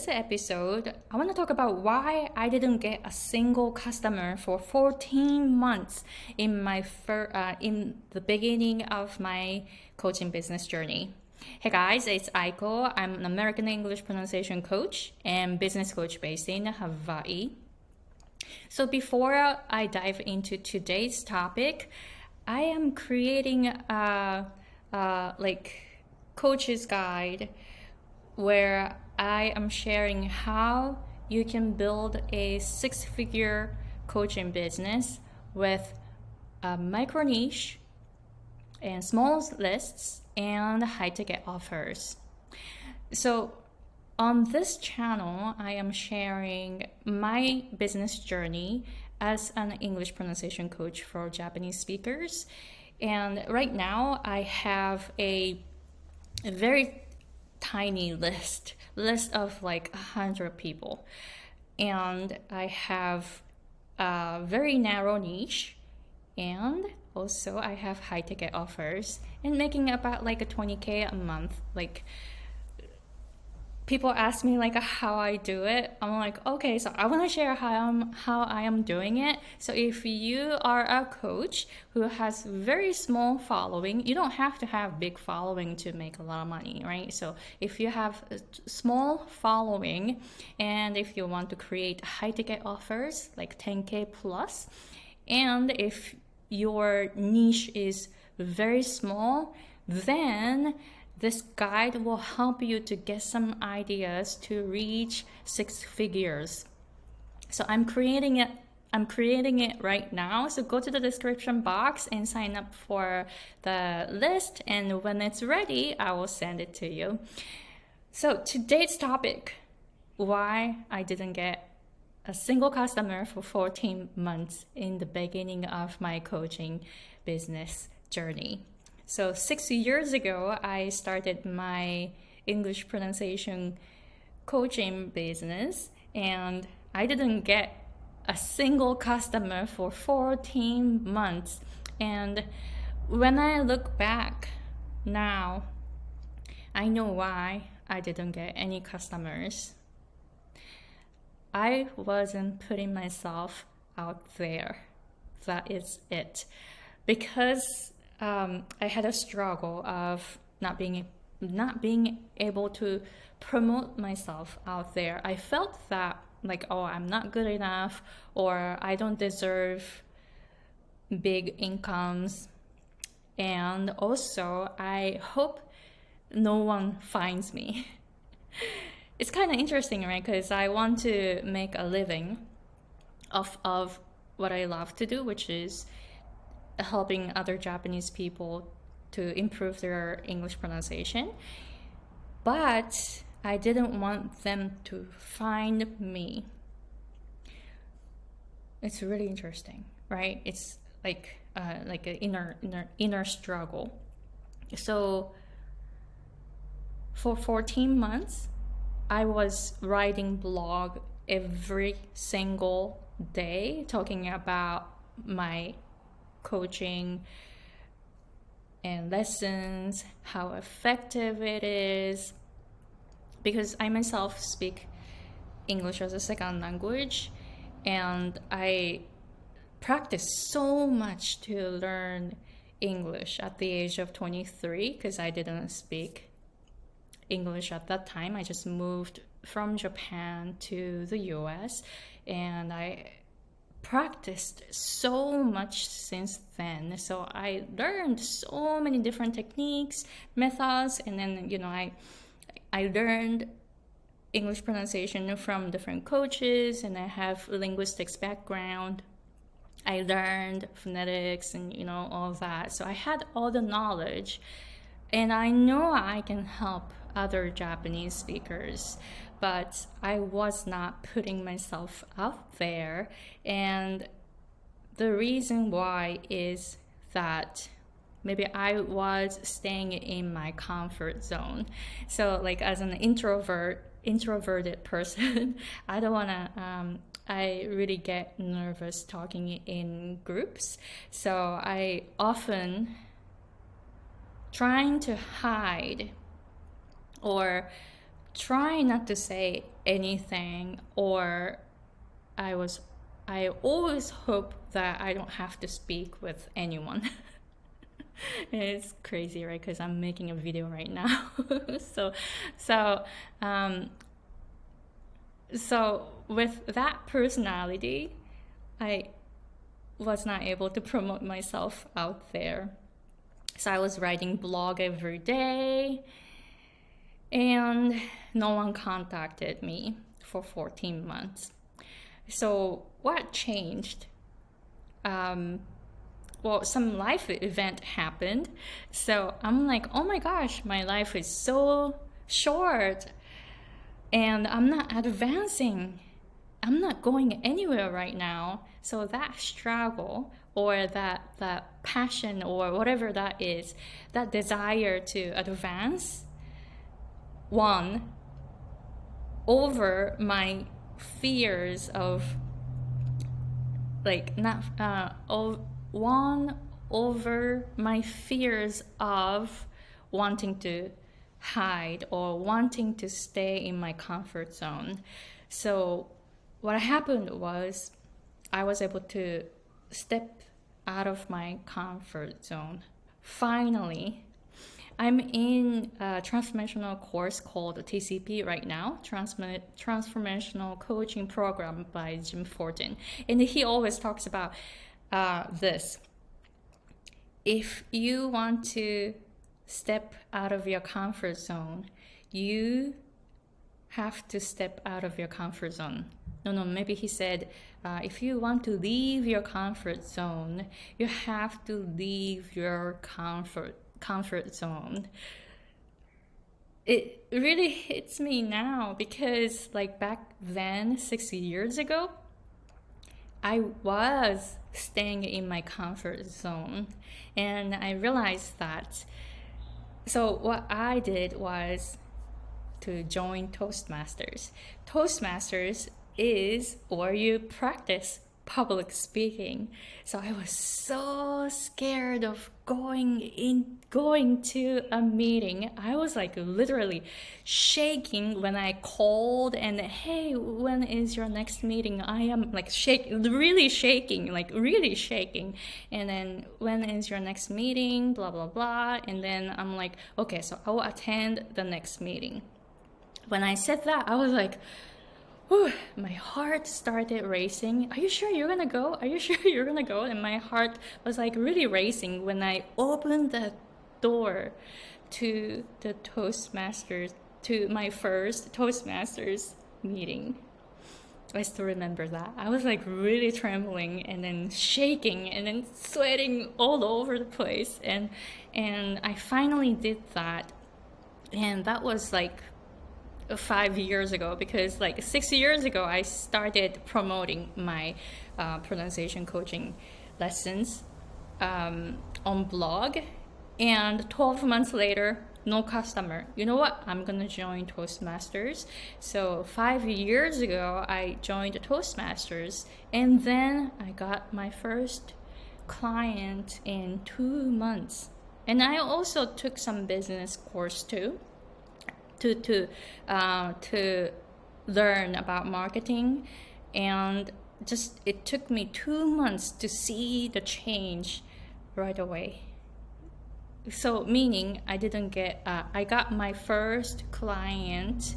this episode, I want to talk about why I didn't get a single customer for 14 months in in the beginning of my coaching business journey. Hey guys, it's Aiko. I'm an American English pronunciation coach and business coach based in Hawaii. So before I dive into today's topic, I am creating a coach's guide where I am sharing how you can build a six-figure coaching business with a micro niche and small lists and high-ticket offers. So on this channel, I am sharing my business journey as an English pronunciation coach for Japanese speakers. And right now, I have a very tiny list of like 100 people, and I have a very narrow niche, and also I have high ticket offers and making about like a 20K a month. Like people ask me like how I do it. I'm like, okay, so I want to share how I am doing it. So if you are a coach who has very small following, you don't have to have big following to make a lot of money, right? So if you have a small following and if you want to create high ticket offers like 10K plus, and if your niche is very small, then this guide will help you to get some ideas to reach six figures. So I'm creating it right now. So go to the description box and sign up for the list. And when it's ready, I will send it to you. So today's topic, why I didn't get a single customer for 14 months in the beginning of my coaching business journey. So 6 years ago, I started my English pronunciation coaching business, and I didn't get a single customer for 14 months. And when I look back now, I know why I didn't get any customers. I wasn't putting myself out there. That is it. Because I had a struggle of not being able to promote myself out there. I felt that like, oh, I'm not good enough, or I don't deserve big incomes. And also, I hope no one finds me. It's kind of interesting, right? Because I want to make a living of what I love to do, which is helping other Japanese people to improve their English pronunciation. But I didn't want them to find me. It's really interesting, right? It's like an inner struggle. So for 14 months, I was writing blog every single day talking about my coaching and lessons, how effective it is, because I myself speak English as a second language, and I practiced so much to learn English at the age of 23 because I didn't speak English at that time. I just moved from Japan to the US, and I practiced so much since then. So I learned so many different techniques, methods, and then I learned English pronunciation from different coaches, and I have linguistics background. I learned phonetics and all of that. So I had all the knowledge, and I know I can help other Japanese speakers, but I was not putting myself out there. And the reason why is that maybe I was staying in my comfort zone. So like as an introverted person, I don't want to I really get nervous talking in groups. So I often trying to hide or try not to say anything, or I always hope that I don't have to speak with anyone. It's crazy, right? Because I'm making a video right now. so so um, so with that personality, I was not able to promote myself out there. So I was writing blog every day, and no one contacted me for 14 months. So what changed? Well, some life event happened. So I'm like, oh my gosh, my life is so short and I'm not advancing. I'm not going anywhere right now. So that struggle, or that passion, or whatever that is, that desire to advance, won over my fears of, like, not won over my fears of wanting to hide or wanting to stay in my comfort zone. So what happened was I was able to step out of my comfort zone. Finally, I'm in a transformational course called TCP right now, Transformational Coaching Program by Jim Fortin. And he always talks about this. If you want to step out of your comfort zone, you have to step out of your comfort zone. No, maybe he said, if you want to leave your comfort zone, you have to leave your comfort zone. It really hits me now because, like, back then, 6 years ago, I was staying in my comfort zone, and I realized that. So what I did was to join Toastmasters. Toastmasters is where you practice public speaking. So I was so scared of going to a meeting. I was like literally shaking when I called and, hey, when is your next meeting? I am like really shaking. And then, when is your next meeting? Blah blah blah. And then I'm like, okay, so I will attend the next meeting. When I said that, I was like, whew, my heart started racing. Are you sure you're gonna go? Are you sure you're gonna go? And my heart was like really racing when I opened the door to the Toastmasters, to my first Toastmasters meeting. I still remember that. I was like really trembling and then shaking and then sweating all over the place. And I finally did that. And that was like 5 years ago, because like 6 years ago I started promoting my pronunciation coaching lessons on blog, and 12 months later, no customer. You know what? I'm gonna join Toastmasters. So 5 years ago I joined Toastmasters, and then I got my first client in 2 months. And I also took some business course too, to learn about marketing, and just it took me 2 months to see the change right away. So meaning I didn't get I got my first client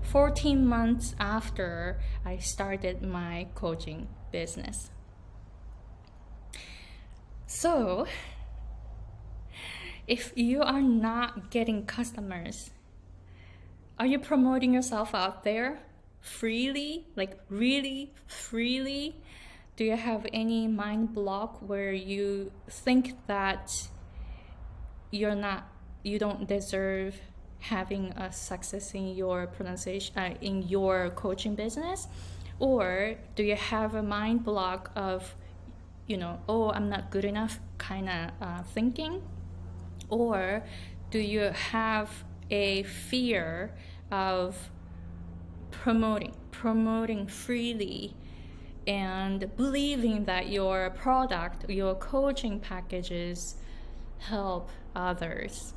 14 months after I started my coaching business. So if you are not getting customers, are you promoting yourself out there freely, like really freely? Do you have any mind block where you think that you don't deserve having a success in your pronunciation, in your coaching business? Or do you have a mind block of, oh, I'm not good enough kind of thinking? Or do you have a fear of promoting freely and believing that your product, your coaching packages help others?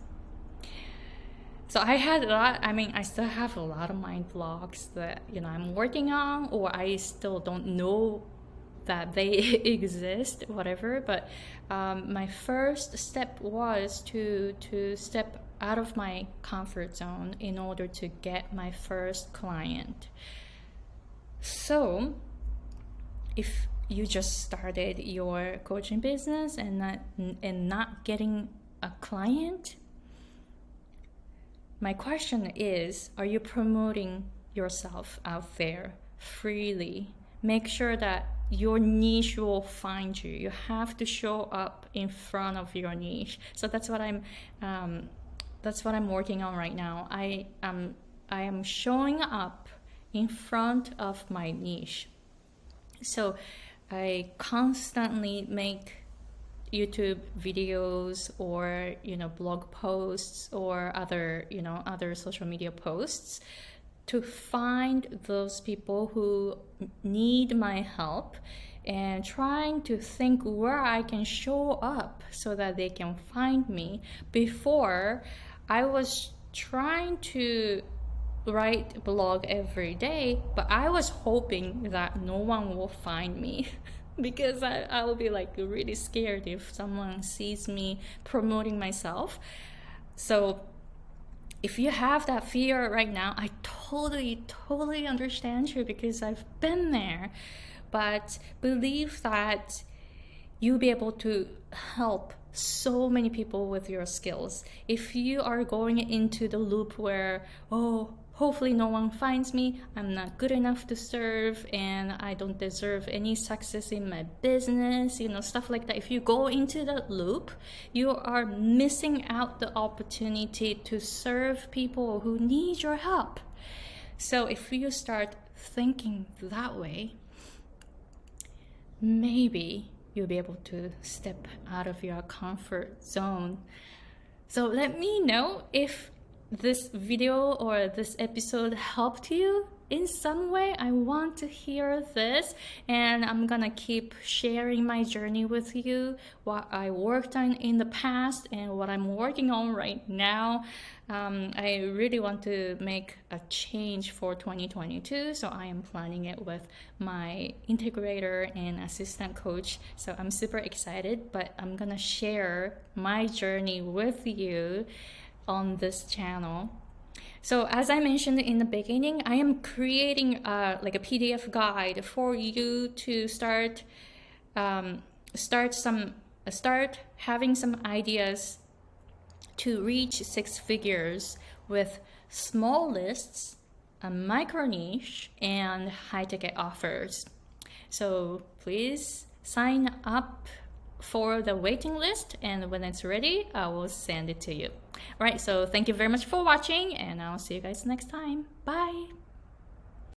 So I had a lot, I mean, I still have a lot of mind blocks that, I'm working on, or I still don't know that they exist, whatever. But my first step was to step out of my comfort zone in order to get my first client. So if you just started your coaching business and not getting a client, my question is, are you promoting yourself out there freely? Make sure that your niche will find you. You have to show up in front of your niche. So that's what I'm working on right now. I am showing up in front of my niche. So I constantly make YouTube videos or blog posts or other social media posts to find those people who need my help, and trying to think where I can show up so that they can find me. Before, I was trying to write a blog every day, but I was hoping that no one will find me because I will be like really scared if someone sees me promoting myself. So if you have that fear right now, I totally understand you, because I've been there. But believe that you'll be able to help so many people with your skills. If you are going into the loop where, hopefully no one finds me, I'm not good enough to serve, and I don't deserve any success in my business, stuff like that. If you go into that loop, you are missing out the opportunity to serve people who need your help. So if you start thinking that way, maybe you'll be able to step out of your comfort zone. So let me know if this video or this episode helped you in some way. I want to hear this, and I'm gonna keep sharing my journey with you, what I worked on in the past and what I'm working on right now. I really want to make a change for 2022, so I am planning it with my integrator and assistant coach. So I'm super excited, but I'm gonna share my journey with you on this channel. So as I mentioned in the beginning, I am creating like a PDF guide for you to start having some ideas to reach 6 figures with small lists, a micro niche, and high ticket offers. So please sign up for the waiting list, and when it's ready, I will send it to you. All right, so thank you very much for watching, and I'll see you guys next time. Bye.